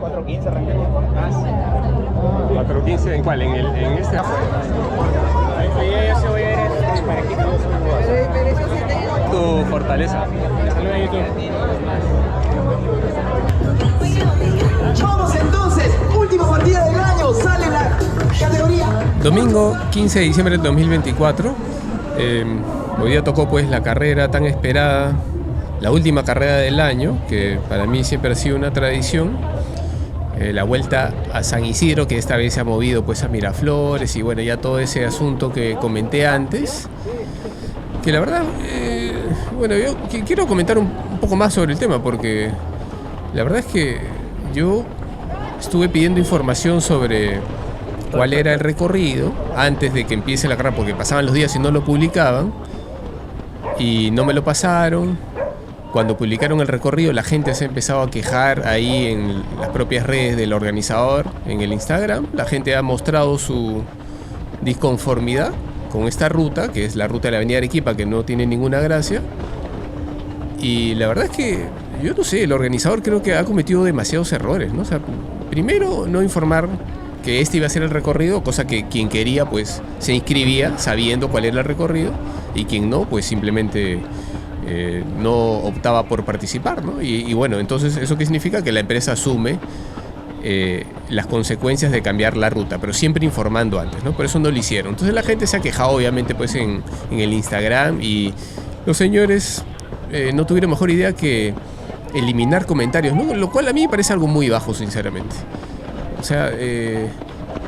4:15 arrancaría. 4:15, ¿en cuál? ¿En este? Yo se voy a ver para aquí. Tu fortaleza. Saludos a YouTube. Vamos entonces, última partida del año, sale la categoría. Domingo 15 de diciembre del 2024. Hoy día tocó pues la carrera tan esperada, la última carrera del año, que para mí siempre ha sido una tradición. La vuelta a San Isidro, que esta vez se ha movido pues a Miraflores y bueno, ya todo ese asunto que comenté antes. Que la verdad, bueno, yo quiero comentar un poco más sobre el tema porque la verdad es que yo estuve pidiendo información sobre cuál era el recorrido antes de que empiece la carrera, porque pasaban los días y no lo publicaban y no me lo pasaron. Cuando publicaron el recorrido, la gente se ha empezado a quejar ahí en las propias redes del organizador, en el Instagram. La gente ha mostrado su disconformidad con esta ruta, que es la ruta de la Avenida Arequipa, que no tiene ninguna gracia. Y la verdad es que, yo no sé, el organizador creo que ha cometido demasiados errores, ¿no? O sea, primero, no informar que este iba a ser el recorrido, cosa que quien quería, pues, se inscribía sabiendo cuál era el recorrido, y quien no, pues, simplemente no optaba por participar, ¿no? Y bueno, entonces, ¿eso qué significa? Que la empresa asume las consecuencias de cambiar la ruta, pero siempre informando antes, ¿no? Por eso no lo hicieron. Entonces la gente se ha quejado, obviamente, pues en el Instagram, y los señores no tuvieron mejor idea que eliminar comentarios, ¿no? Lo cual a mí me parece algo muy bajo, sinceramente. O sea,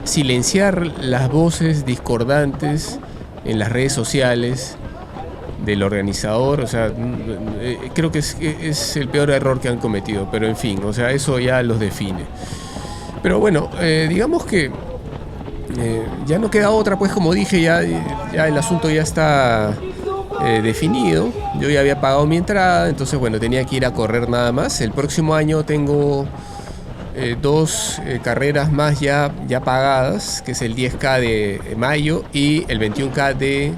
silenciar las voces discordantes en las redes sociales del organizador, o sea, creo que es el peor error que han cometido, pero en fin, o sea, eso ya los define. Pero bueno, digamos que ya no queda otra, pues como dije, ya el asunto ya está definido. Yo ya había pagado mi entrada, entonces bueno, tenía que ir a correr nada más. El próximo año tengo dos carreras más ya pagadas, que es el 10K de mayo y el 21K de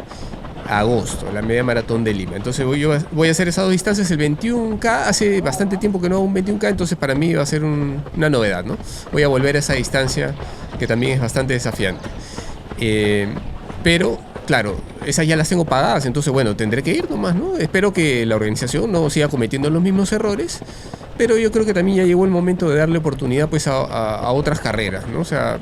agosto, la media maratón de Lima. Entonces voy a hacer esas dos distancias. El 21K, hace bastante tiempo que no hago un 21K, entonces para mí va a ser una novedad, ¿no? Voy a volver a esa distancia que también es bastante desafiante. Pero, claro, esas ya las tengo pagadas, entonces bueno, tendré que ir nomás, ¿no? Espero que la organización no siga cometiendo los mismos errores, pero yo creo que también ya llegó el momento de darle oportunidad pues a otras carreras, ¿no? O sea,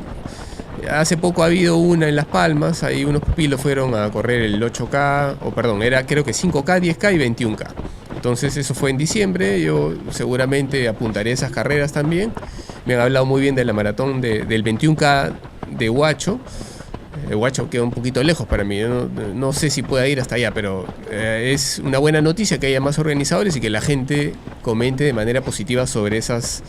hace poco ha habido una en Las Palmas, ahí unos pupilos fueron a correr el 8K, o perdón, era creo que 5K, 10K y 21K. Entonces eso fue en diciembre, yo seguramente apuntaré a esas carreras también. Me han hablado muy bien de la maratón del 21K de Huacho. Huacho queda un poquito lejos para mí, no sé si pueda ir hasta allá, pero es una buena noticia que haya más organizadores y que la gente comente de manera positiva sobre esas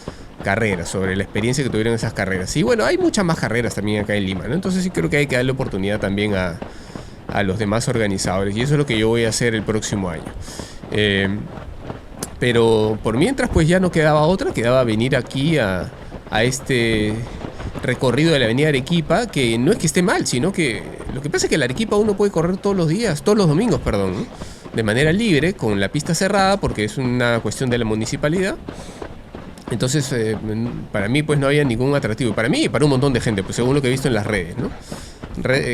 carreras, sobre la experiencia que tuvieron esas carreras. Y bueno, hay muchas más carreras también acá en Lima, ¿no? Entonces sí creo que hay que darle oportunidad también a los demás organizadores, y eso es lo que yo voy a hacer el próximo año. Pero por mientras pues ya no quedaba otra, quedaba venir aquí a este recorrido de la Avenida Arequipa, que no es que esté mal, sino que lo que pasa es que la Arequipa uno puede correr todos los domingos, perdón, ¿no? De manera libre, con la pista cerrada, porque es una cuestión de la municipalidad. Entonces, para mí pues no había ningún atractivo, para mí y para un montón de gente, pues según lo que he visto en las redes, ¿no?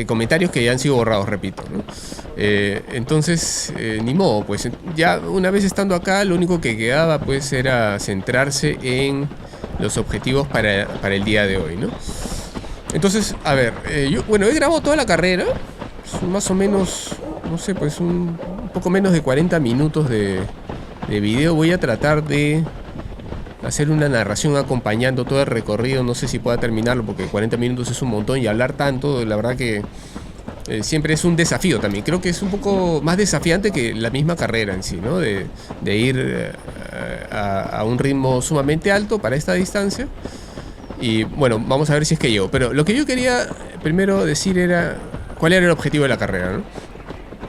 Comentarios que ya han sido borrados, repito, ¿no? Entonces, ni modo, pues ya una vez estando acá, lo único que quedaba pues era centrarse en los objetivos para el día de hoy, ¿no? Entonces, a ver, yo, bueno, he grabado toda la carrera, más o menos, no sé, pues un poco menos de 40 minutos de video. Voy a tratar de hacer una narración acompañando todo el recorrido, no sé si pueda terminarlo porque 40 minutos es un montón y hablar tanto, la verdad que siempre es un desafío también. Creo que es un poco más desafiante que la misma carrera en sí, ¿no? De ir a un ritmo sumamente alto para esta distancia. Y bueno, vamos a ver si es que llego. Pero lo que yo quería primero decir era cuál era el objetivo de la carrera, ¿no?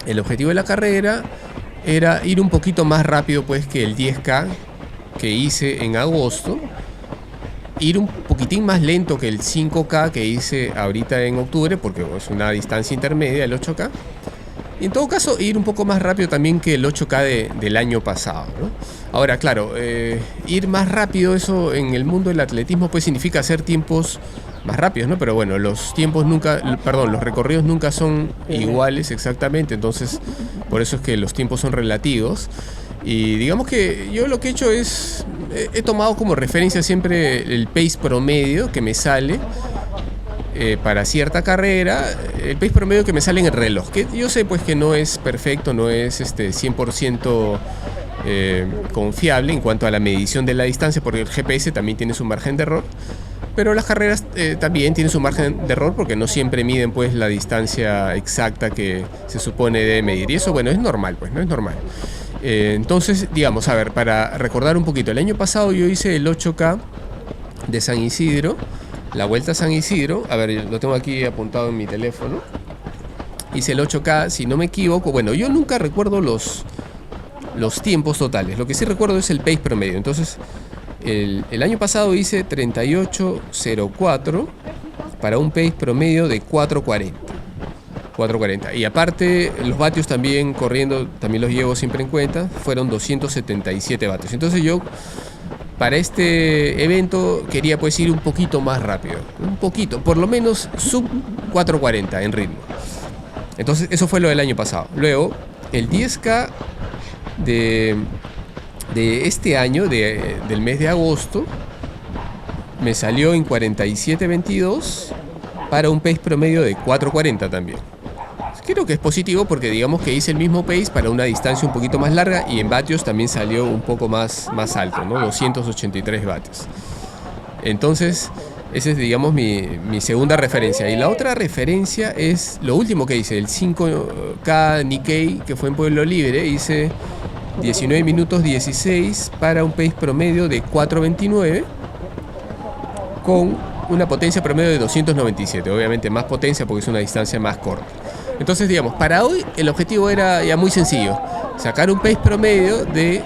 El objetivo de la carrera era ir un poquito más rápido pues que el 10K que hice en agosto, ir un poquitín más lento que el 5K que hice ahorita en octubre, porque es una distancia intermedia, el 8K. Y en todo caso, ir un poco más rápido también que el 8K del año pasado, ¿no? Ahora, claro, ir más rápido, eso en el mundo del atletismo pues significa hacer tiempos más rápidos, ¿no? Pero bueno, los recorridos nunca son iguales exactamente, entonces por eso es que los tiempos son relativos. Y digamos que yo lo que he hecho es, he tomado como referencia siempre el pace promedio que me sale para cierta carrera, el pace promedio que me sale en el reloj, que yo sé pues que no es perfecto, no es 100% confiable en cuanto a la medición de la distancia, porque el GPS también tiene su margen de error, pero las carreras también tienen su margen de error porque no siempre miden pues la distancia exacta que se supone debe medir, y eso bueno, es normal, pues no es normal. Entonces, digamos, a ver, para recordar un poquito, el año pasado yo hice el 8K de San Isidro, la Vuelta a San Isidro, a ver, lo tengo aquí apuntado en mi teléfono, hice el 8K, si no me equivoco, bueno, yo nunca recuerdo los tiempos totales, lo que sí recuerdo es el pace promedio. Entonces, el año pasado hice 38.04 para un pace promedio de 4.40. Y aparte, los vatios también corriendo, también los llevo siempre en cuenta, fueron 277 vatios. Entonces yo, para este evento, quería pues ir un poquito más rápido. Un poquito, por lo menos sub 4.40 en ritmo. Entonces eso fue lo del año pasado. Luego, el 10K de este año, del mes de agosto, me salió en 47.22 para un pace promedio de 4.40 también. Creo que es positivo porque digamos que hice el mismo pace para una distancia un poquito más larga y en vatios también salió un poco más alto, ¿no? 283 vatios. Entonces, esa es, digamos, mi segunda referencia. Y la otra referencia es lo último que hice, el 5K Nikkei, que fue en Pueblo Libre. Hice 19 minutos 16 para un pace promedio de 4.29 con una potencia promedio de 297. Obviamente más potencia porque es una distancia más corta. Entonces, digamos, para hoy el objetivo era ya muy sencillo, sacar un pace promedio de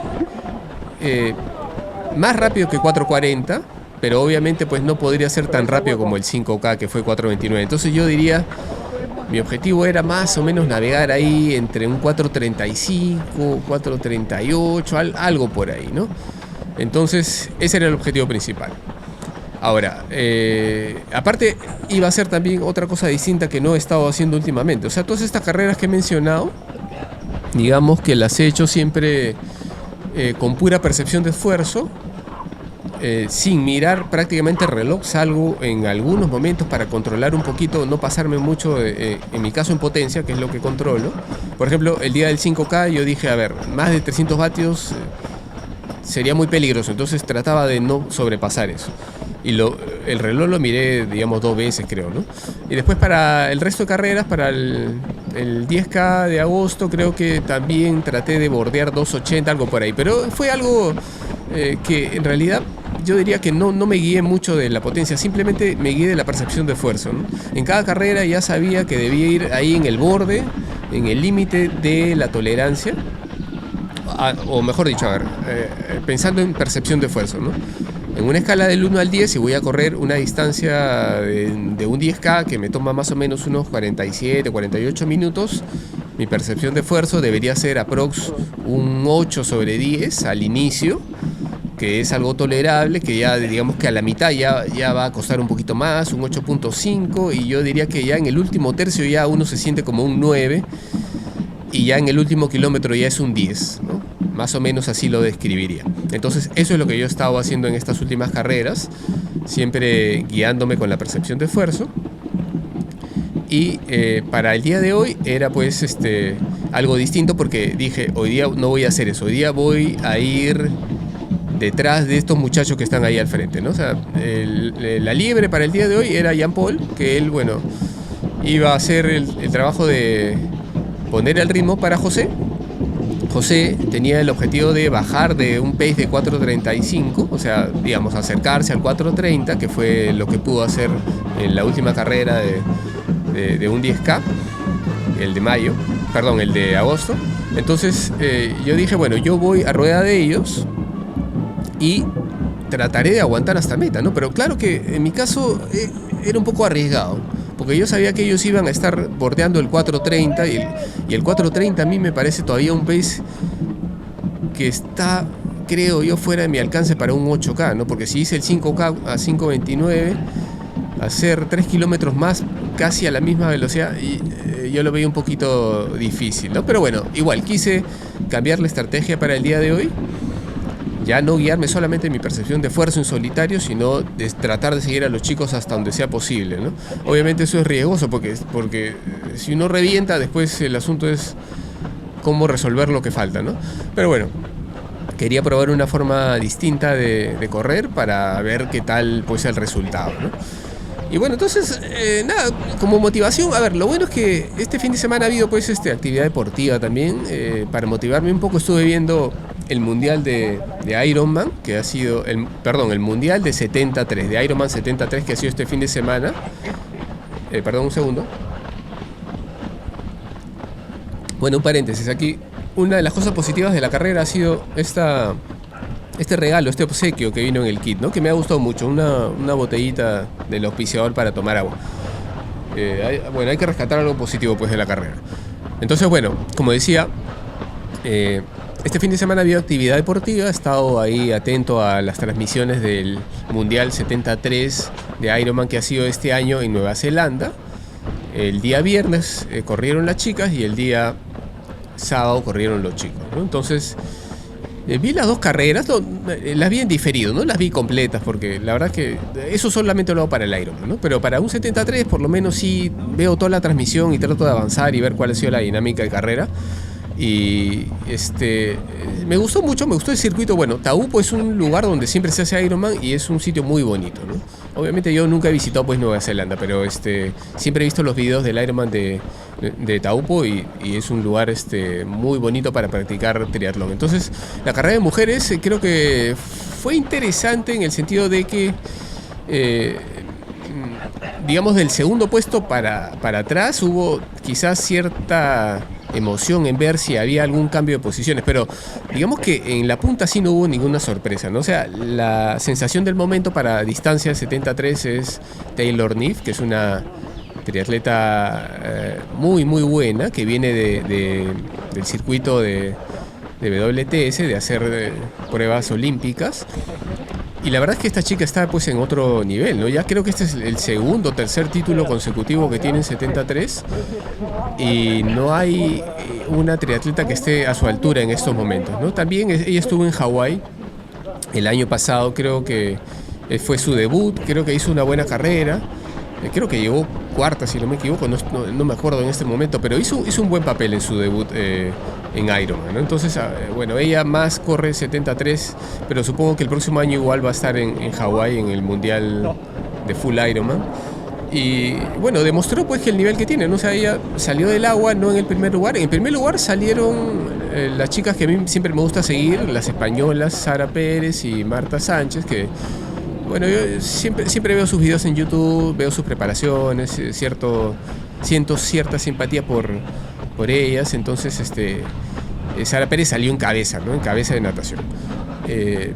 más rápido que 4.40, pero obviamente pues no podría ser tan rápido como el 5K que fue 4.29. Entonces yo diría, mi objetivo era más o menos navegar ahí entre un 4.35, 4.38, algo por ahí, ¿no? Entonces ese era el objetivo principal. Ahora, aparte iba a ser también otra cosa distinta que no he estado haciendo últimamente. O sea, todas estas carreras que he mencionado, digamos que las he hecho siempre con pura percepción de esfuerzo, sin mirar prácticamente el reloj, salgo en algunos momentos para controlar un poquito, no pasarme mucho, en mi caso en potencia, que es lo que controlo. Por ejemplo, el día del 5K yo dije, a ver, más de 300 vatios sería muy peligroso, entonces trataba de no sobrepasar eso. Y el reloj lo miré, digamos, 2 veces, creo, ¿no? Y después para el resto de carreras, para el 10K de agosto, creo que también traté de bordear 2.80, algo por ahí. Pero fue algo que en realidad yo diría que no me guié mucho de la potencia, simplemente me guié de la percepción de esfuerzo, ¿no? En cada carrera ya sabía que debía ir ahí en el borde, en el límite de la tolerancia. O mejor dicho, a ver, pensando en percepción de esfuerzo, ¿no? En una escala del 1 al 10, si voy a correr una distancia de un 10K que me toma más o menos unos 47, 48 minutos, mi percepción de esfuerzo debería ser aprox un 8 sobre 10 al inicio, que es algo tolerable, que ya digamos que a la mitad ya va a costar un poquito más, un 8.5, y yo diría que ya en el último tercio ya uno se siente como un 9, y ya en el último kilómetro ya es un 10, ¿no? Más o menos así lo describiría. Entonces eso es lo que yo he estado haciendo en estas últimas carreras, siempre guiándome con la percepción de esfuerzo. Y para el día de hoy era pues algo distinto, porque dije, hoy día no voy a hacer eso, hoy día voy a ir detrás de estos muchachos que están ahí al frente, ¿no? O sea, la liebre para el día de hoy era Jean Paul, que él, bueno, iba a hacer el trabajo de poner el ritmo para José. José tenía el objetivo de bajar de un pace de 4.35, o sea, digamos, acercarse al 4.30, que fue lo que pudo hacer en la última carrera de un 10K, el de agosto. Entonces yo dije, bueno, yo voy a rueda de ellos y trataré de aguantar hasta meta, ¿no? Pero claro que en mi caso era un poco arriesgado, porque yo sabía que ellos iban a estar bordeando el 4.30 y el 4.30 a mí me parece todavía un pace que está creo yo, fuera de mi alcance para un 8K, ¿no? Porque si hice el 5K a 5.29, hacer 3 kilómetros más casi a la misma velocidad, yo lo veía un poquito difícil, ¿no? Pero bueno, igual quise cambiar la estrategia para el día de hoy. Ya no guiarme solamente en mi percepción de esfuerzo en solitario, sino de tratar de seguir a los chicos hasta donde sea posible, ¿no? Obviamente eso es riesgoso porque si uno revienta, después el asunto es cómo resolver lo que falta, ¿no? Pero bueno, quería probar una forma distinta de correr para ver qué tal pues el resultado, ¿no? Y bueno, entonces, nada, como motivación, a ver, lo bueno es que este fin de semana ha habido pues actividad deportiva también. Para motivarme un poco estuve viendo el mundial de Ironman, que ha sido, el mundial de 73, de Ironman 73, que ha sido este fin de semana. Perdón, un segundo. Bueno, un paréntesis, aquí una de las cosas positivas de la carrera ha sido este regalo, este obsequio que vino en el kit, ¿no? Que me ha gustado mucho, una botellita del auspiciador para tomar agua. Hay que rescatar algo positivo pues de la carrera. Entonces, bueno, como decía, este fin de semana ha habido actividad deportiva, he estado ahí atento a las transmisiones del Mundial 73 de Ironman que ha sido este año en Nueva Zelanda. El día viernes corrieron las chicas y el día sábado corrieron los chicos, ¿no? Entonces, vi las dos carreras, las vi en diferido, no las vi completas porque la verdad que eso solamente lo hago para el Ironman, ¿no? Pero para un 73 por lo menos sí veo toda la transmisión y trato de avanzar y ver cuál ha sido la dinámica de carrera. Y me gustó mucho, me gustó el circuito. Bueno, Taupo es un lugar donde siempre se hace Ironman y es un sitio muy bonito, ¿no? Obviamente yo nunca he visitado pues Nueva Zelanda, pero siempre he visto los videos del Ironman de Taupo y es un lugar muy bonito para practicar triatlón. Entonces, la carrera de mujeres creo que fue interesante en el sentido de que digamos del segundo puesto para atrás hubo quizás cierta emoción en ver si había algún cambio de posiciones, pero digamos que en la punta sí no hubo ninguna sorpresa, ¿no? O sea, la sensación del momento para distancia 73 es Taylor Neff, que es una triatleta muy muy buena, que viene del circuito de WTS, de hacer pruebas olímpicas. Y la verdad es que esta chica está pues en otro nivel, ¿no? Ya creo que este es el segundo o tercer título consecutivo que tiene en 73 y no hay una triatleta que esté a su altura en estos momentos, ¿no? También ella estuvo en Hawái el año pasado, creo que fue su debut, creo que hizo una buena carrera, creo que llegó cuarta si no me equivoco, no me acuerdo en este momento, pero hizo un buen papel en su debut en Ironman, ¿no? Entonces, bueno, ella más corre 73, pero supongo que el próximo año igual va a estar en Hawái en el mundial de full Ironman. Y bueno, demostró pues que el nivel que tiene, ¿no? O sea, ella salió del agua no en el primer lugar. En el primer lugar salieron las chicas que a mí siempre me gusta seguir, las españolas Sara Pérez y Marta Sánchez, que bueno, yo siempre veo sus videos en YouTube, veo sus preparaciones, siento cierta simpatía por ellas. Entonces Sara Pérez salió en cabeza, ¿no? En cabeza de natación.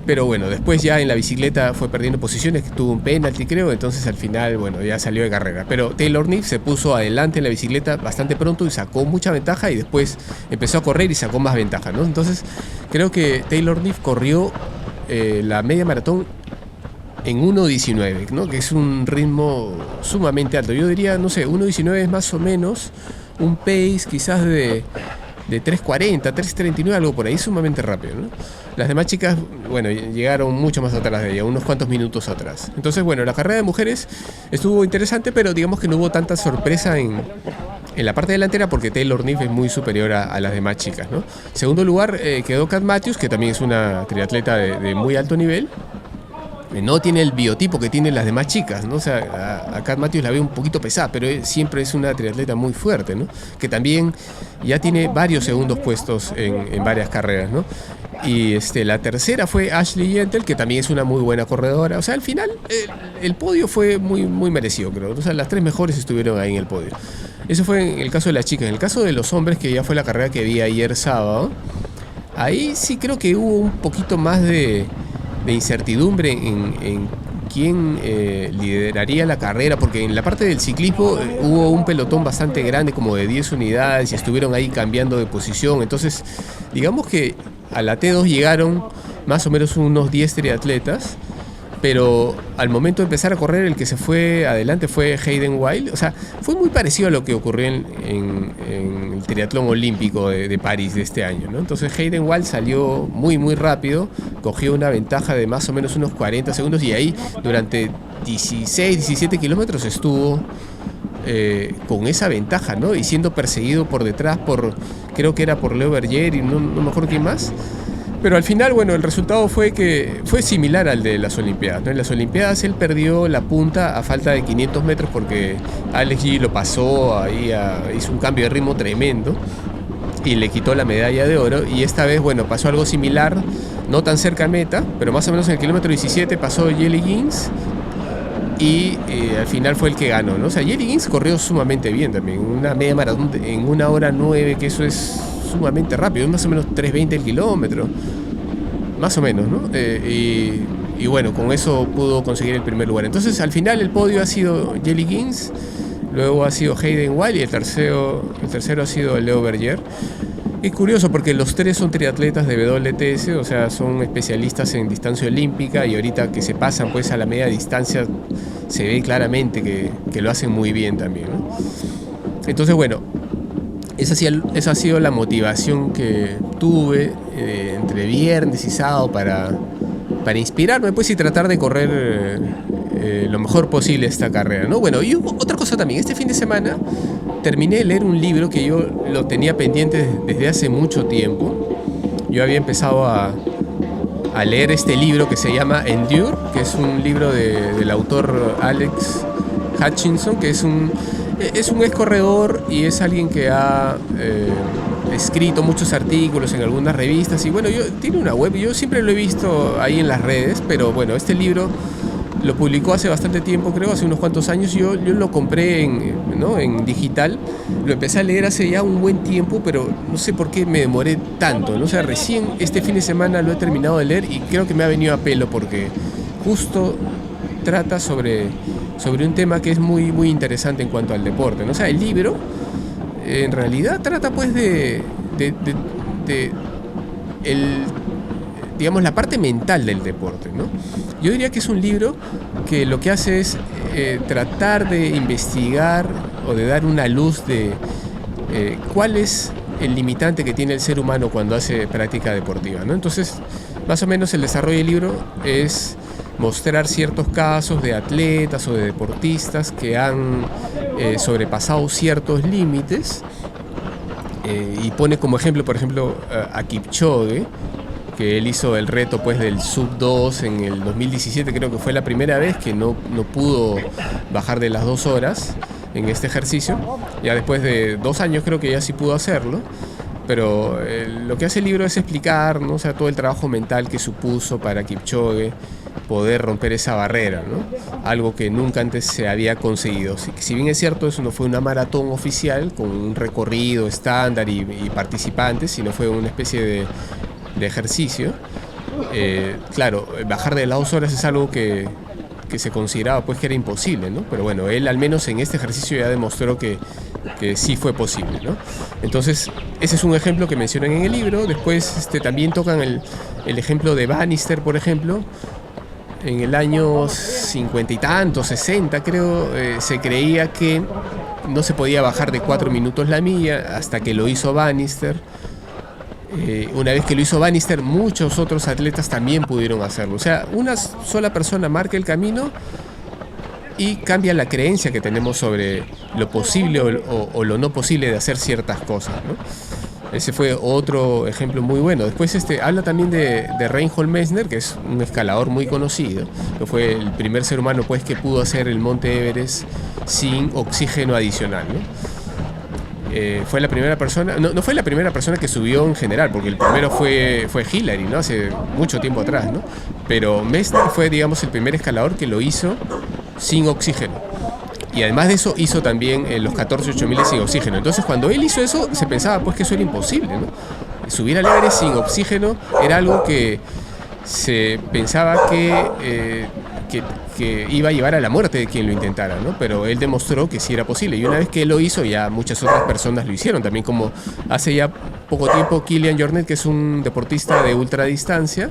Pero bueno, después ya en la bicicleta fue perdiendo posiciones, tuvo un penalti creo, entonces al final, bueno, ya salió de carrera. Pero Taylor Neff se puso adelante en la bicicleta bastante pronto y sacó mucha ventaja y después empezó a correr y sacó más ventaja, ¿no? Entonces creo que Taylor Neff corrió la media maratón en 1.19, ¿no? Que es un ritmo sumamente alto. Yo diría, no sé, 1.19 es más o menos un pace quizás de 3.40, 3.39, algo por ahí, sumamente rápido, ¿no? Las demás chicas, bueno, llegaron mucho más atrás de ella, unos cuantos minutos atrás. Entonces, bueno, la carrera de mujeres estuvo interesante, pero digamos que no hubo tanta sorpresa en la parte delantera porque Taylor Neff es muy superior a las demás chicas, ¿no? Segundo lugar quedó Kat Matthews, que también es una triatleta de muy alto nivel. No tiene el biotipo que tienen las demás chicas, ¿no? O sea, a Kat Matthews la veo un poquito pesada, pero siempre es una triatleta muy fuerte, ¿no? Que también ya tiene varios segundos puestos en varias carreras, ¿no? Y la tercera fue Ashley Gentle, que también es una muy buena corredora. O sea, al final el podio fue muy, muy merecido, creo. O sea, las tres mejores estuvieron ahí en el podio. Eso fue en el caso de las chicas. En el caso de los hombres, que ya fue la carrera que vi ayer sábado, ahí sí creo que hubo un poquito más de incertidumbre en quién lideraría la carrera, porque en la parte del ciclismo hubo un pelotón bastante grande, como de 10 unidades, y estuvieron ahí cambiando de posición. Entonces, digamos que a la T2 llegaron más o menos unos 10 triatletas, pero al momento de empezar a correr el que se fue adelante fue Hayden Wilde. O sea, fue muy parecido a lo que ocurrió en el triatlón olímpico de París de este año, ¿no? Entonces Hayden Wilde salió muy muy rápido, cogió una ventaja de más o menos unos 40 segundos y ahí durante 16, 17 kilómetros estuvo con esa ventaja, ¿no? Y siendo perseguido por detrás creo que era por Leo Berger y no me acuerdo quién más. Pero al final, bueno, el resultado fue similar al de las Olimpiadas, ¿no? En las Olimpiadas él perdió la punta a falta de 500 metros porque Alex G lo pasó, hizo un cambio de ritmo tremendo y le quitó la medalla de oro. Y esta vez, bueno, pasó algo similar, no tan cerca a meta, pero más o menos en el kilómetro 17 pasó Jelly Gins y al final fue el que ganó, ¿no? O sea, Jelly Gins corrió sumamente bien también, una media maratón en 1 hora 9, que eso es sumamente rápido, más o menos 3:20 el kilómetro, más o menos, ¿no? Y bueno, con eso pudo conseguir el primer lugar. Entonces al final el podio ha sido Jelly Gins, luego ha sido Hayden Wilde y el tercero ha sido Leo Berger. Es curioso porque los tres son triatletas de WTS, o sea, son especialistas en distancia olímpica y ahorita que se pasan pues a la media distancia se ve claramente que lo hacen muy bien también, ¿no? Entonces bueno, esa ha sido la motivación que tuve entre viernes y sábado para inspirarme pues y tratar de correr lo mejor posible esta carrera, ¿no? Bueno, y otra cosa también, este fin de semana terminé de leer un libro que yo lo tenía pendiente desde hace mucho tiempo. Yo había empezado a leer este libro que se llama Endure, que es un libro del autor Alex Hutchinson, que es un ex corredor y es alguien que ha escrito muchos artículos en algunas revistas y bueno, tiene una web, yo siempre lo he visto ahí en las redes, pero bueno, este libro lo publicó hace bastante tiempo, creo, hace unos cuantos años. Yo lo compré en digital, lo empecé a leer hace ya un buen tiempo, pero no sé por qué me demoré tanto, ¿no? O sea, recién este fin de semana lo he terminado de leer y creo que me ha venido a pelo porque justo trata sobre un tema que es muy, muy interesante en cuanto al deporte, ¿no? O sea, el libro en realidad trata pues digamos, la parte mental del deporte, ¿no? Yo diría que es un libro que lo que hace es tratar de investigar o de dar una luz de cuál es el limitante que tiene el ser humano cuando hace práctica deportiva, ¿no? Entonces, más o menos el desarrollo del libro es mostrar ciertos casos de atletas o de deportistas que han sobrepasado ciertos límites y pone como ejemplo, por ejemplo, a Kipchoge, que él hizo el reto pues del sub 2 en el 2017, creo que fue la primera vez que no pudo bajar de las 2 horas en este ejercicio. Ya después de 2 años creo que ya sí pudo hacerlo, pero lo que hace el libro es explicar, ¿no? O sea, todo el trabajo mental que supuso para Kipchoge poder romper esa barrera, ¿no? Algo que nunca antes se había conseguido. Si bien es cierto, eso no fue una maratón oficial con un recorrido estándar y participantes, sino fue una especie de ejercicio. Claro, bajar de las 2 horas es algo que se consideraba pues que era imposible, ¿no? Pero bueno, él al menos en este ejercicio ya demostró que sí fue posible, ¿no? Entonces, ese es un ejemplo que mencionan en el libro. Después también tocan el ejemplo de Bannister, por ejemplo. En el año 50 y tanto, 60 creo, se creía que no se podía bajar de 4 minutos la milla hasta que lo hizo Bannister. Una vez que lo hizo Bannister, muchos otros atletas también pudieron hacerlo. O sea, una sola persona marca el camino y cambia la creencia que tenemos sobre lo posible o lo no posible de hacer ciertas cosas, ¿no? Ese fue otro ejemplo muy bueno. Después habla también de Reinhold Messner, que es un escalador muy conocido, que fue el primer ser humano pues que pudo hacer el Monte Everest sin oxígeno adicional, ¿no? Fue la primera persona, no fue la primera persona que subió en general, porque el primero fue Hillary, ¿no? Hace mucho tiempo atrás, ¿no? Pero Messner fue, digamos, el primer escalador que lo hizo sin oxígeno. Y además de eso hizo también los 14.8000 sin oxígeno. Entonces cuando él hizo eso se pensaba pues que eso era imposible, ¿no? Subir al Everest sin oxígeno era algo que se pensaba que iba a llevar a la muerte de quien lo intentara, ¿no? Pero él demostró que sí era posible. Y una vez que él lo hizo, ya muchas otras personas lo hicieron. También como hace ya poco tiempo Kilian Jornet, que es un deportista de ultradistancia,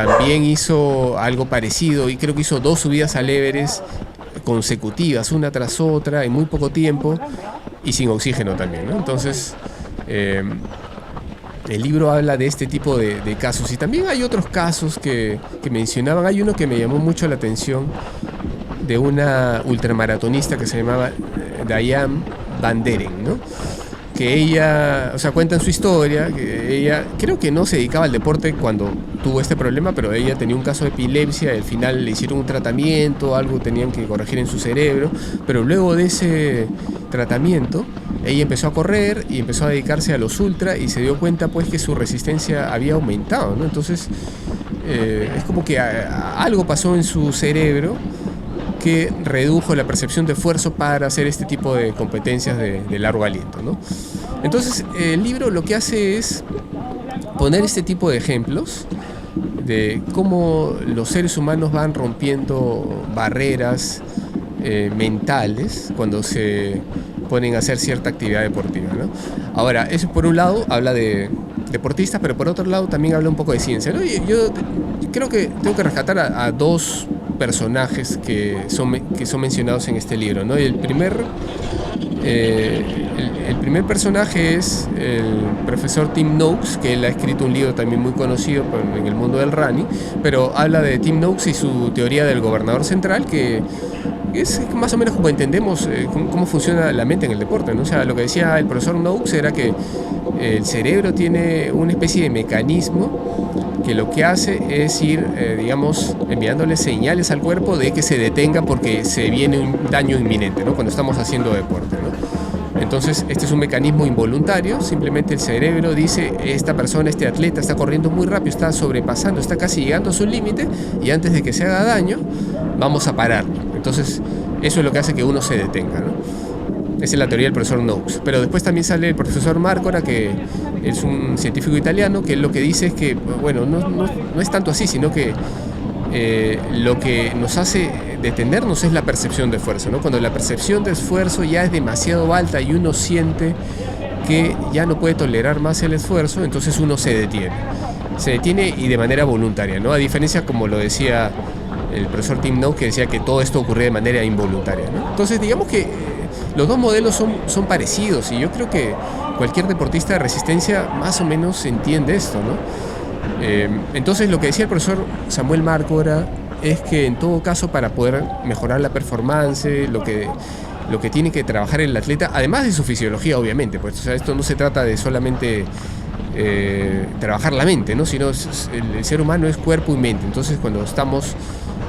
también hizo algo parecido y creo que hizo 2 subidas al Everest consecutivas, una tras otra, en muy poco tiempo y sin oxígeno también, ¿no? Entonces, el libro habla de este tipo de casos y también hay otros casos que mencionaban. Hay uno que me llamó mucho la atención de una ultramaratonista que se llamaba Diane Van Deren, ¿no? Que ella, o sea, cuentan su historia, que ella creo que no se dedicaba al deporte cuando tuvo este problema, pero ella tenía un caso de epilepsia y al final le hicieron un tratamiento, algo tenían que corregir en su cerebro, pero luego de ese tratamiento ella empezó a correr y empezó a dedicarse a los ultra y se dio cuenta pues que su resistencia había aumentado, ¿no? Entonces es como que algo pasó en su cerebro que redujo la percepción de esfuerzo para hacer este tipo de competencias de largo aliento, ¿no? Entonces el libro lo que hace es poner este tipo de ejemplos de cómo los seres humanos van rompiendo barreras mentales cuando se ponen a hacer cierta actividad deportiva, ¿no? Ahora, eso por un lado habla de deportistas, pero por otro lado también habla un poco de ciencia, ¿no? Y yo creo que tengo que rescatar a 2 personajes que son mencionados en este libro, ¿no? Y el primer personaje es el profesor Tim Noakes, que él ha escrito un libro también muy conocido en el mundo del running, pero habla de Tim Noakes y su teoría del gobernador central, que es más o menos como entendemos cómo funciona la mente en el deporte, ¿no? O sea, lo que decía el profesor Noakes era que el cerebro tiene una especie de mecanismo que lo que hace es ir, digamos, enviándole señales al cuerpo de que se detenga porque se viene un daño inminente, ¿no? Cuando estamos haciendo deporte, ¿no? Entonces, este es un mecanismo involuntario, simplemente el cerebro dice, esta persona, este atleta está corriendo muy rápido, está sobrepasando, está casi llegando a su límite y antes de que se haga daño, vamos a pararlo. Entonces, eso es lo que hace que uno se detenga, ¿no? Esa es la teoría del profesor Noakes. Pero después también sale el profesor Marcora, que es un científico italiano, que lo que dice es que, bueno, no es tanto así, sino que lo que nos hace detenernos es la percepción de esfuerzo, ¿no? Cuando la percepción de esfuerzo ya es demasiado alta y uno siente que ya no puede tolerar más el esfuerzo, entonces uno se detiene. Se detiene y de manera voluntaria, ¿no? A diferencia, como lo decía el profesor Tim Noakes, que decía que todo esto ocurría de manera involuntaria, ¿no? Entonces, digamos que los 2 modelos son parecidos y yo creo que cualquier deportista de resistencia más o menos entiende esto, ¿no? Entonces, lo que decía el profesor Samuel Marcora es que en todo caso, para poder mejorar la performance, lo que tiene que trabajar el atleta, además de su fisiología, obviamente, pues, o sea, esto no se trata de solamente trabajar la mente, ¿no? Sino el ser humano es cuerpo y mente. Entonces, cuando estamos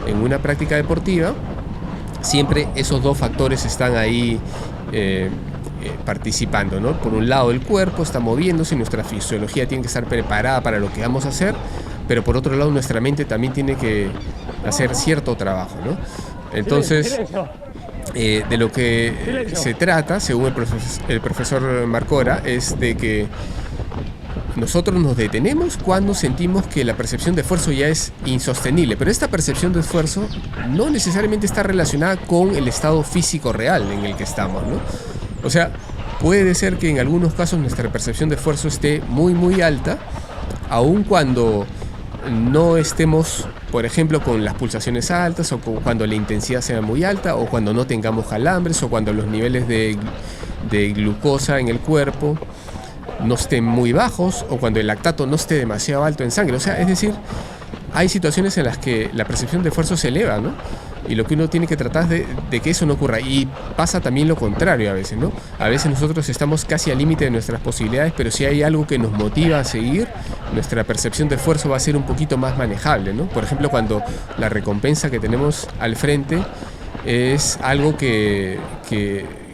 en una práctica deportiva, siempre esos 2 factores están ahí participando, ¿no? Por un lado, el cuerpo está moviéndose, nuestra fisiología tiene que estar preparada para lo que vamos a hacer, pero por otro lado, nuestra mente también tiene que hacer cierto trabajo, ¿no? Entonces, de lo que se trata, según el profesor Marcora, es de que nosotros nos detenemos cuando sentimos que la percepción de esfuerzo ya es insostenible, pero esta percepción de esfuerzo no necesariamente está relacionada con el estado físico real en el que estamos, ¿no? O sea, puede ser que en algunos casos nuestra percepción de esfuerzo esté muy muy alta, aun cuando no estemos, por ejemplo, con las pulsaciones altas, o cuando la intensidad sea muy alta, o cuando no tengamos calambres, o cuando los niveles de glucosa en el cuerpo no estén muy bajos, o cuando el lactato no esté demasiado alto en sangre. O sea, es decir, hay situaciones en las que la percepción de esfuerzo se eleva, ¿no? Y lo que uno tiene que tratar es de que eso no ocurra. Y pasa también lo contrario a veces, ¿no? A veces nosotros estamos casi al límite de nuestras posibilidades, pero si hay algo que nos motiva a seguir, nuestra percepción de esfuerzo va a ser un poquito más manejable, ¿no? Por ejemplo, cuando la recompensa que tenemos al frente es algo que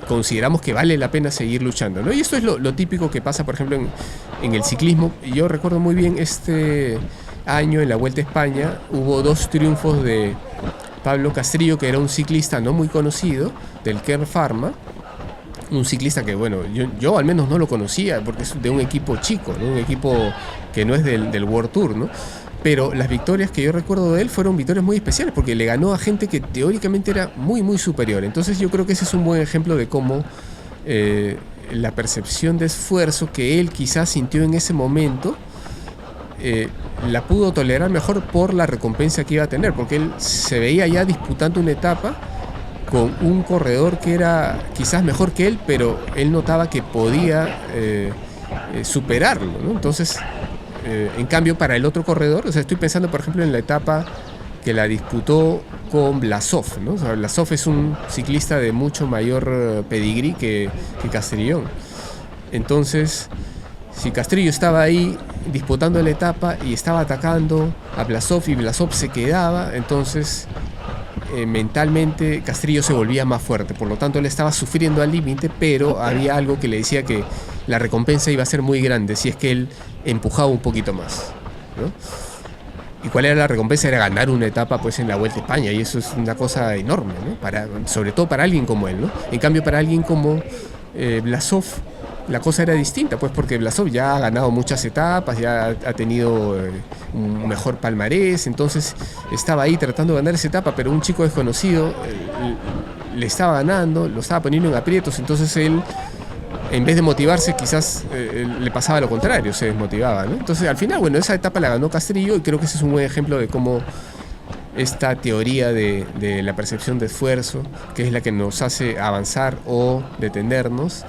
consideramos que vale la pena seguir luchando, ¿no? Y esto es lo típico que pasa, por ejemplo, en el ciclismo. Yo recuerdo muy bien este año en la Vuelta a España hubo 2 triunfos de Pablo Castrillo, que era un ciclista no muy conocido, del Kern Pharma, un ciclista que, bueno, yo al menos no lo conocía porque es de un equipo chico, ¿no? Un equipo que no es del World Tour, ¿no? Pero las victorias que yo recuerdo de él fueron victorias muy especiales porque le ganó a gente que teóricamente era muy muy superior. Entonces yo creo que ese es un buen ejemplo de cómo la percepción de esfuerzo que él quizás sintió en ese momento la pudo tolerar mejor por la recompensa que iba a tener, porque él se veía ya disputando una etapa con un corredor que era quizás mejor que él, pero él notaba que podía superarlo, ¿no? Entonces, en cambio, para el otro corredor, o sea, estoy pensando, por ejemplo, en la etapa que la disputó con Vlasov, ¿no? O sea, Vlasov es un ciclista de mucho mayor pedigrí que Castrillón. Entonces, si Castrillo estaba ahí disputando la etapa y estaba atacando a Vlasov y Vlasov se quedaba, entonces mentalmente Castrillo se volvía más fuerte. Por lo tanto, él estaba sufriendo al límite, pero había algo que le decía que la recompensa iba a ser muy grande si es que él empujaba un poquito más, ¿no? ¿Y cuál era la recompensa? Era ganar una etapa pues en la Vuelta a España, y eso es una cosa enorme, ¿no? Sobre todo para alguien como él, ¿no? En cambio, para alguien como Vlasov, la cosa era distinta, pues porque Vlasov ya ha ganado muchas etapas, ya ha tenido un mejor palmarés, entonces estaba ahí tratando de ganar esa etapa, pero un chico desconocido le estaba ganando, lo estaba poniendo en aprietos, entonces él, en vez de motivarse, quizás le pasaba lo contrario, se desmotivaba, ¿no? Entonces, al final, bueno, esa etapa la ganó Castrillo, y creo que ese es un buen ejemplo de cómo esta teoría de la percepción de esfuerzo, que es la que nos hace avanzar o detenernos,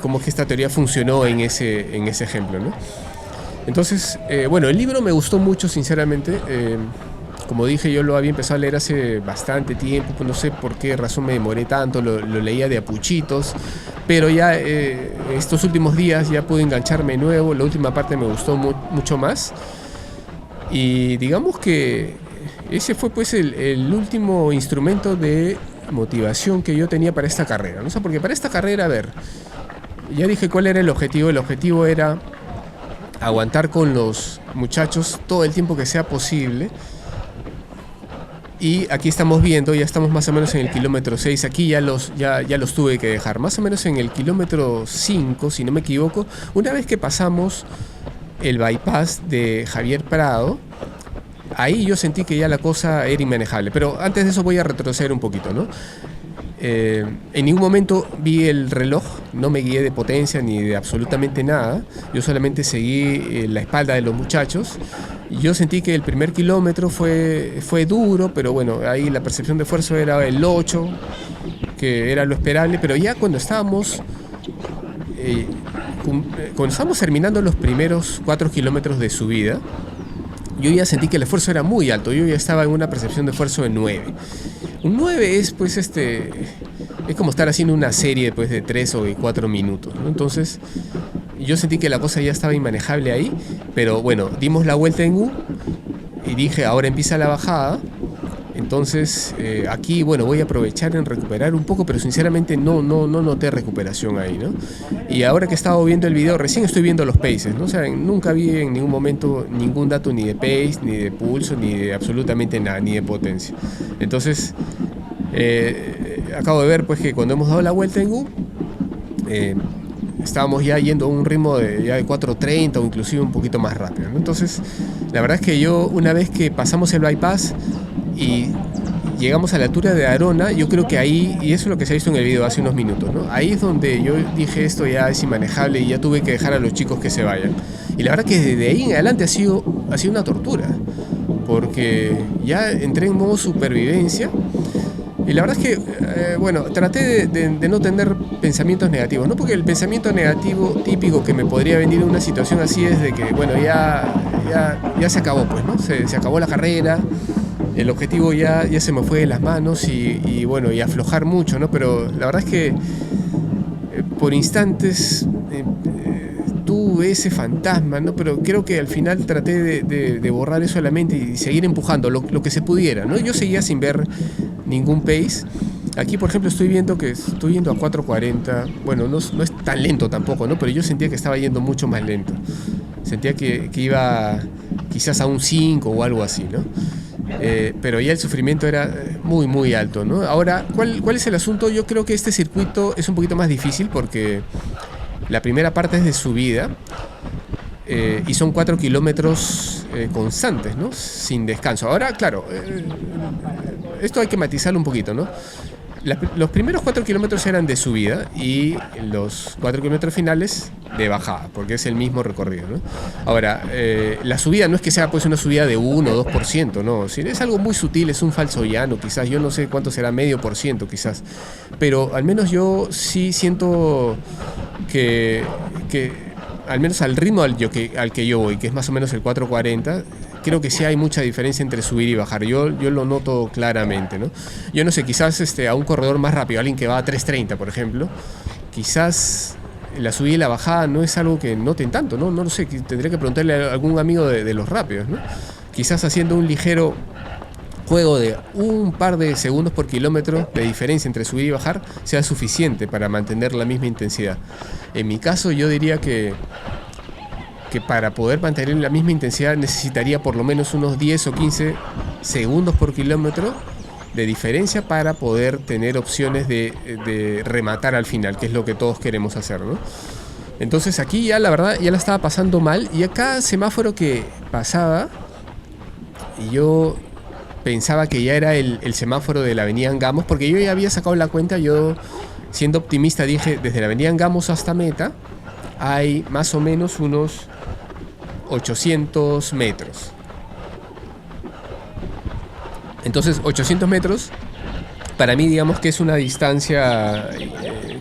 cómo que esta teoría funcionó en ese ejemplo, ¿no? Entonces, bueno, el libro me gustó mucho, sinceramente. Como dije, yo lo había empezado a leer hace bastante tiempo, pues no sé por qué razón me demoré tanto, lo leía de a puchitos, pero ya estos últimos días ya pude engancharme de nuevo, la última parte me gustó mucho más, y digamos que ese fue pues el último instrumento de motivación que yo tenía para esta carrera, ¿no? O sea, porque para esta carrera, a ver, ya dije cuál era el objetivo era aguantar con los muchachos todo el tiempo que sea posible. Y aquí estamos viendo, ya estamos más o menos en el kilómetro 6, aquí ya los tuve que dejar, más o menos en el kilómetro 5, si no me equivoco, una vez que pasamos el bypass de Javier Prado, ahí yo sentí que ya la cosa era inmanejable, pero antes de eso voy a retroceder un poquito, ¿no? En ningún momento vi el reloj, no me guié de potencia ni de absolutamente nada, yo solamente seguí la espalda de los muchachos. Yo sentí que el primer kilómetro fue duro, pero bueno, ahí la percepción de esfuerzo era el 8, que era lo esperable, pero ya cuando estábamos terminando los primeros 4 kilómetros de subida, yo ya sentí que el esfuerzo era muy alto, yo ya estaba en una percepción de esfuerzo de 9. Un 9 es pues es como estar haciendo una serie pues, de 3 o 4 minutos, ¿no? Entonces yo sentí que la cosa ya estaba inmanejable ahí, pero bueno, dimos la vuelta en U y dije, ahora empieza la bajada. Entonces aquí, bueno, voy a aprovechar en recuperar un poco, pero sinceramente no noté recuperación ahí, ¿no? Y ahora que he estado viendo el video, recién estoy viendo los paces, ¿no? O sea, nunca vi en ningún momento ningún dato ni de pace, ni de pulso, ni de absolutamente nada, ni de potencia. Entonces, acabo de ver pues que cuando hemos dado la vuelta en U, estábamos ya yendo a un ritmo de 4:30 o inclusive un poquito más rápido, ¿no? Entonces, la verdad es que yo, una vez que pasamos el bypass y llegamos a la altura de Arona, yo creo que ahí, y eso es lo que se ha visto en el video hace unos minutos, ¿no? Ahí es donde yo dije, esto ya es inmanejable y ya tuve que dejar a los chicos que se vayan. Y la verdad que desde ahí en adelante ha sido una tortura, porque ya entré en modo supervivencia. Y la verdad es que, bueno, traté de no tener pensamientos negativos, ¿no? Porque el pensamiento negativo típico que me podría venir en una situación así es de que, bueno, ya se acabó, pues, ¿no? Se acabó la carrera, el objetivo ya se me fue de las manos y bueno, y aflojar mucho, ¿no? Pero la verdad es que por instantes tuve ese fantasma, ¿no? Pero creo que al final traté de borrar eso de la mente y seguir empujando lo que se pudiera, ¿no? Yo seguía sin ver ningún pace. Aquí, por ejemplo, estoy viendo a 4:40. Bueno, no es tan lento tampoco, ¿no? Pero yo sentía que estaba yendo mucho más lento. Sentía que iba quizás a un 5 o algo así, ¿no? Pero ya el sufrimiento era muy, muy alto, ¿no? Ahora, ¿cuál es el asunto? Yo creo que este circuito es un poquito más difícil porque la primera parte es de subida y son 4 kilómetros constantes, ¿no? Sin descanso. Ahora, claro, esto hay que matizarlo un poquito, ¿no? los primeros 4 kilómetros eran de subida y los 4 kilómetros finales de bajada, porque es el mismo recorrido, ¿no? Ahora, la subida no es que sea pues una subida de 1 o 2%, no, es algo muy sutil, es un falso llano, quizás, yo no sé cuánto será, 0,5% quizás, pero al menos yo sí siento que al menos al ritmo al que yo voy, que es más o menos el 4:40, creo que sí hay mucha diferencia entre subir y bajar. Yo lo noto claramente, ¿no? Yo no sé, quizás a un corredor más rápido, alguien que va a 3:30, por ejemplo, quizás la subida y la bajada no es algo que noten tanto, ¿no? No lo sé, tendría que preguntarle a algún amigo de los rápidos, ¿no? Quizás haciendo un ligero juego de un par de segundos por kilómetro de diferencia entre subir y bajar sea suficiente para mantener la misma intensidad. En mi caso yo diría que para poder mantener la misma intensidad necesitaría por lo menos unos 10 o 15 segundos por kilómetro de diferencia para poder tener opciones de rematar al final, que es lo que todos queremos hacer, ¿no? Entonces aquí ya la verdad ya la estaba pasando mal, y acá semáforo que pasaba y yo pensaba que ya era el semáforo de la avenida Angamos, porque yo ya había sacado la cuenta. Yo, siendo optimista, dije, desde la avenida Angamos hasta Meta hay más o menos unos 800 metros. Entonces 800 metros para mí, digamos que es una distancia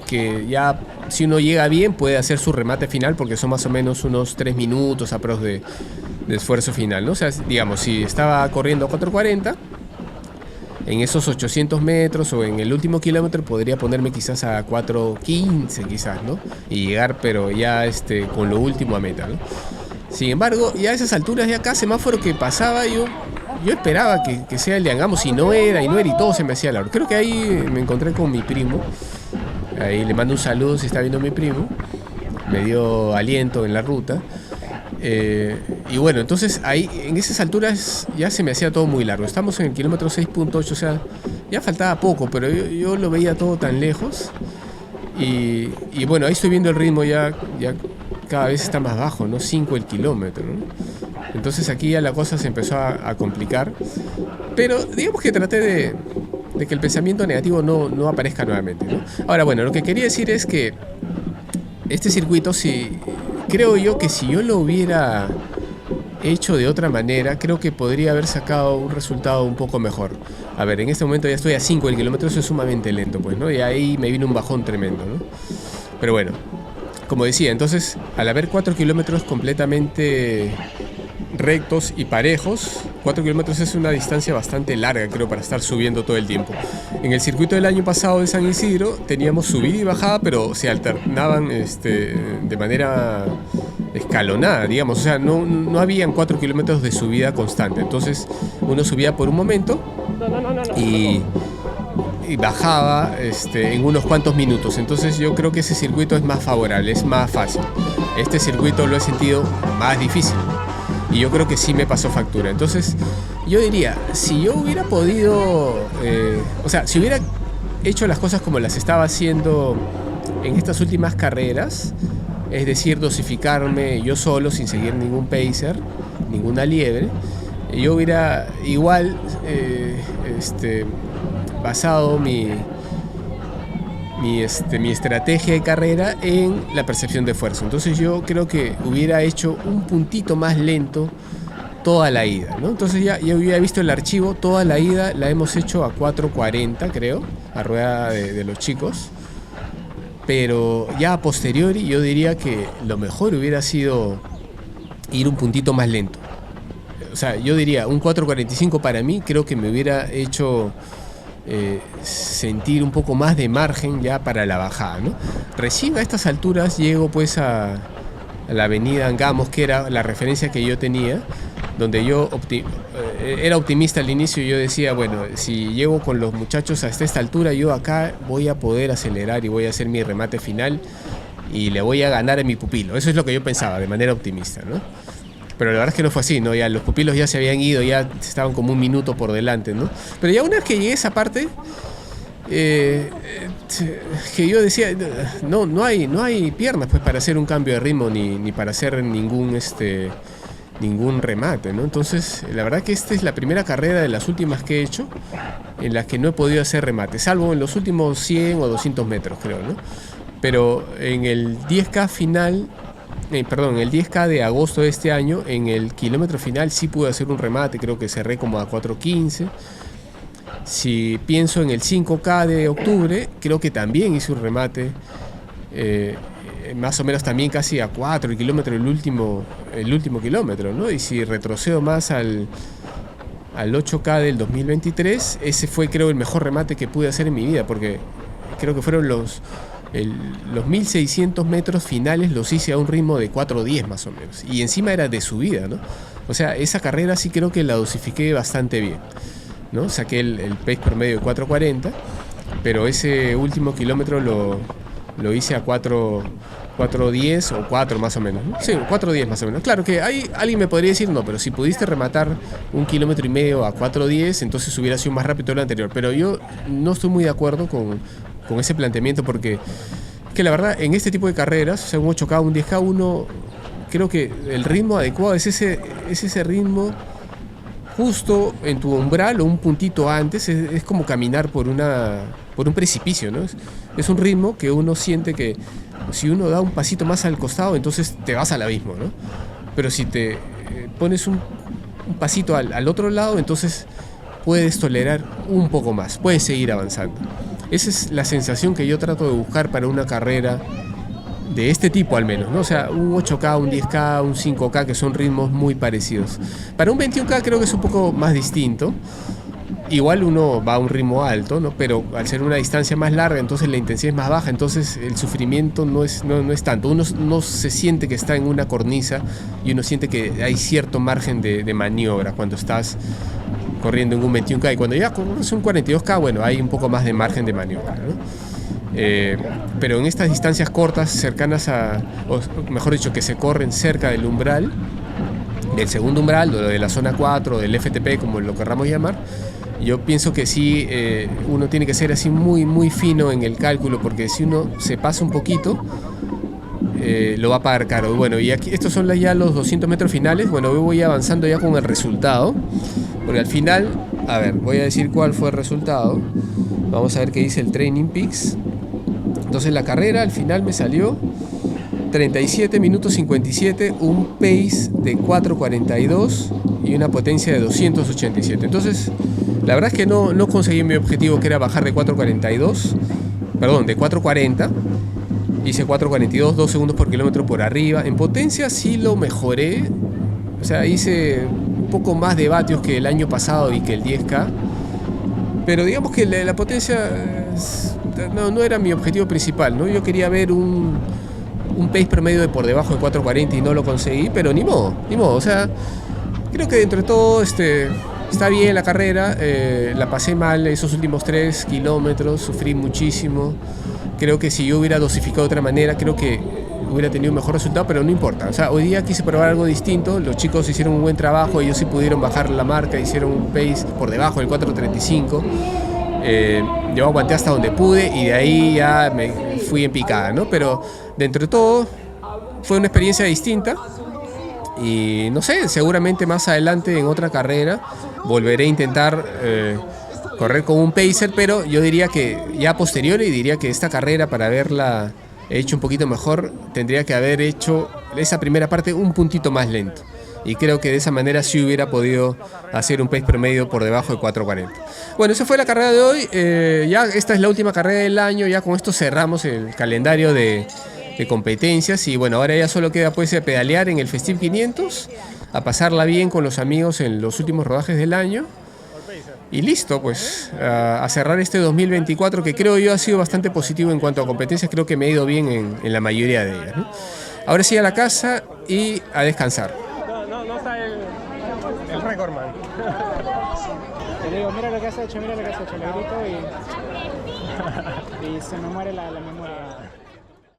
que ya, si uno llega bien, puede hacer su remate final, porque son más o menos unos 3 minutos aprox de esfuerzo final, ¿no? O sea, digamos, si estaba corriendo a 4:40, en esos 800 metros o en el último kilómetro podría ponerme quizás a 4:15 quizás, ¿no? Y llegar, pero ya con lo último a Meta, ¿no? Sin embargo, ya a esas alturas, ya acá semáforo que pasaba, yo esperaba que sea el de Angamos, y no era, y todo se me hacía largo. Creo que ahí me encontré con mi primo, ahí le mando un saludo si está viendo mi primo, me dio aliento en la ruta. Y bueno, entonces ahí en esas alturas ya se me hacía todo muy largo. Estamos en el kilómetro 6.8, o sea, ya faltaba poco, pero yo lo veía todo tan lejos. Y bueno, ahí estoy viendo el ritmo ya cada vez está más bajo, ¿no? 5 el kilómetro, ¿no? Entonces aquí ya la cosa se empezó a complicar. Pero digamos que traté de que el pensamiento negativo no aparezca nuevamente, ¿no? Ahora, bueno, lo que quería decir es que este circuito, creo yo que si yo lo hubiera hecho de otra manera, creo que podría haber sacado un resultado un poco mejor. A ver, en este momento ya estoy a 5 el kilómetro, eso es sumamente lento, pues, ¿no? Y ahí me vino un bajón tremendo, ¿no? Pero bueno, como decía, entonces, al haber 4 kilómetros completamente rectos y parejos, 4 kilómetros es una distancia bastante larga, creo, para estar subiendo todo el tiempo. En el circuito del año pasado de San Isidro teníamos subida y bajada, pero se alternaban de manera escalonada, digamos. O sea, no habían 4 kilómetros de subida constante. Entonces uno subía por un momento y bajaba en unos cuantos minutos. Entonces yo creo que ese circuito es más favorable, es más fácil. Este circuito lo he sentido más difícil, y yo creo que sí me pasó factura. Entonces yo diría, si yo hubiera podido, o sea, si hubiera hecho las cosas como las estaba haciendo en estas últimas carreras, es decir, dosificarme yo solo sin seguir ningún pacer, ninguna liebre, yo hubiera igual basado mi estrategia de carrera en la percepción de esfuerzo. Entonces yo creo que hubiera hecho un puntito más lento toda la ida, ¿no? Entonces ya había visto el archivo, toda la ida la hemos hecho a 4:40, creo, a rueda de los chicos. Pero ya a posteriori yo diría que lo mejor hubiera sido ir un puntito más lento. O sea, yo diría un 4:45 para mí, creo que me hubiera hecho sentir un poco más de margen ya para la bajada, ¿no? Recién a estas alturas llego pues a la avenida Angamos, que era la referencia que yo tenía, donde yo era optimista al inicio. Y yo decía, bueno, si llego con los muchachos hasta esta altura, yo acá voy a poder acelerar y voy a hacer mi remate final y le voy a ganar a mi pupilo. Eso es lo que yo pensaba de manera optimista, ¿no? Pero la verdad es que no fue así, ¿no? Ya los pupilos ya se habían ido, ya estaban como un minuto por delante, ¿no? Pero ya una vez que llegué a esa parte, que yo decía, no hay piernas pues para hacer un cambio de ritmo ni para hacer ningún remate, ¿no? Entonces, la verdad que esta es la primera carrera de las últimas que he hecho en las que no he podido hacer remate, salvo en los últimos 100 o 200 metros, creo, ¿no? Pero en el 10K final, perdón, en el 10K de agosto de este año, en el kilómetro final sí pude hacer un remate, creo que cerré como a 4:15. Si pienso en el 5K de octubre, creo que también hice un remate, más o menos también casi a 4 el kilómetro, el último kilómetro, ¿no? Y si retrocedo más al 8K del 2023, ese fue, creo, el mejor remate que pude hacer en mi vida, porque creo que fueron los 1600 metros finales los hice a un ritmo de 4:10 más o menos, y encima era de subida, ¿no? O sea, esa carrera sí creo que la dosifiqué bastante bien, ¿no? Saqué el pace promedio de 4:40, pero ese último kilómetro lo hice a 4:10 o 4 más o menos, ¿no? Sí, 4:10 más o menos. Claro que alguien me podría decir, no, pero si pudiste rematar 1,5 kilómetros a 4:10, entonces hubiera sido más rápido lo anterior. Pero yo no estoy muy de acuerdo con ese planteamiento, porque que la verdad en este tipo de carreras, o sea, un 8K, un 10K, uno creo que el ritmo adecuado es ese ritmo justo en tu umbral o un puntito antes. Es como caminar por un precipicio, ¿no? Es un ritmo que uno siente que si uno da un pasito más al costado, entonces te vas al abismo, ¿no? Pero si te pones un pasito al otro lado, entonces puedes tolerar un poco más, puedes seguir avanzando. Esa es la sensación que yo trato de buscar para una carrera de este tipo, al menos, ¿no? O sea, un 8K, un 10K, un 5K, que son ritmos muy parecidos. Para un 21K creo que es un poco más distinto. Igual uno va a un ritmo alto, ¿no? Pero al ser una distancia más larga, entonces la intensidad es más baja, entonces el sufrimiento no es tanto. Uno no se siente que está en una cornisa y uno siente que hay cierto margen de maniobra cuando estás corriendo en un 21K, y cuando ya corres un 42K, bueno, hay un poco más de margen de maniobra, ¿no? Pero en estas distancias cortas, cercanas o mejor dicho, que se corren cerca del umbral, del segundo umbral, de la zona 4, del FTP, como lo querramos llamar, yo pienso que sí, uno tiene que ser así muy, muy fino en el cálculo, porque si uno se pasa un poquito, lo va a pagar caro. Bueno, y aquí estos son ya los 200 metros finales. Bueno, yo voy avanzando ya con el resultado, porque al final, a ver, voy a decir cuál fue el resultado. Vamos a ver qué dice el Training Peaks. Entonces la carrera al final me salió 37 minutos 57, un pace de 4:42 y una potencia de 287. Entonces, la verdad es que no conseguí mi objetivo, que era bajar de 4:42, perdón, de 4:40. Hice 4:42, 2 segundos por kilómetro por arriba. En potencia sí lo mejoré. O sea, hice un poco más de vatios que el año pasado y que el 10K. Pero digamos que la potencia no era mi objetivo principal, ¿no? Yo quería ver un pace promedio de por debajo de 4:40 y no lo conseguí, pero ni modo. O sea, creo que dentro de todo está bien la carrera. La pasé mal esos últimos 3 kilómetros, sufrí muchísimo. Creo que si yo hubiera dosificado de otra manera, creo que hubiera tenido un mejor resultado, pero no importa. O sea, hoy día quise probar algo distinto. Los chicos hicieron un buen trabajo, ellos sí pudieron bajar la marca, hicieron un pace por debajo del 4:35. Yo aguanté hasta donde pude y de ahí ya me fui en picada, ¿no? Pero dentro de todo fue una experiencia distinta. Y no sé, seguramente más adelante en otra carrera volveré a intentar correr con un pacer, pero yo diría que ya a posteriori, diría que esta carrera, para haberla hecho un poquito mejor, tendría que haber hecho esa primera parte un puntito más lento, y creo que de esa manera sí hubiera podido hacer un pace promedio por debajo de 4:40. Bueno, esa fue la carrera de hoy. Ya esta es la última carrera del año, ya con esto cerramos el calendario de competencias, y bueno, ahora ya solo queda pues pedalear en el Festiv 500, a pasarla bien con los amigos en los últimos rodajes del año. Y listo, pues a cerrar este 2024, que creo yo ha sido bastante positivo en cuanto a competencias. Creo que me ha ido bien en la mayoría de ellas, ¿no? Ahora sí, a la casa y a descansar. No está el recordman. Te digo, mira lo que has hecho, le grito y se me muere la memoria.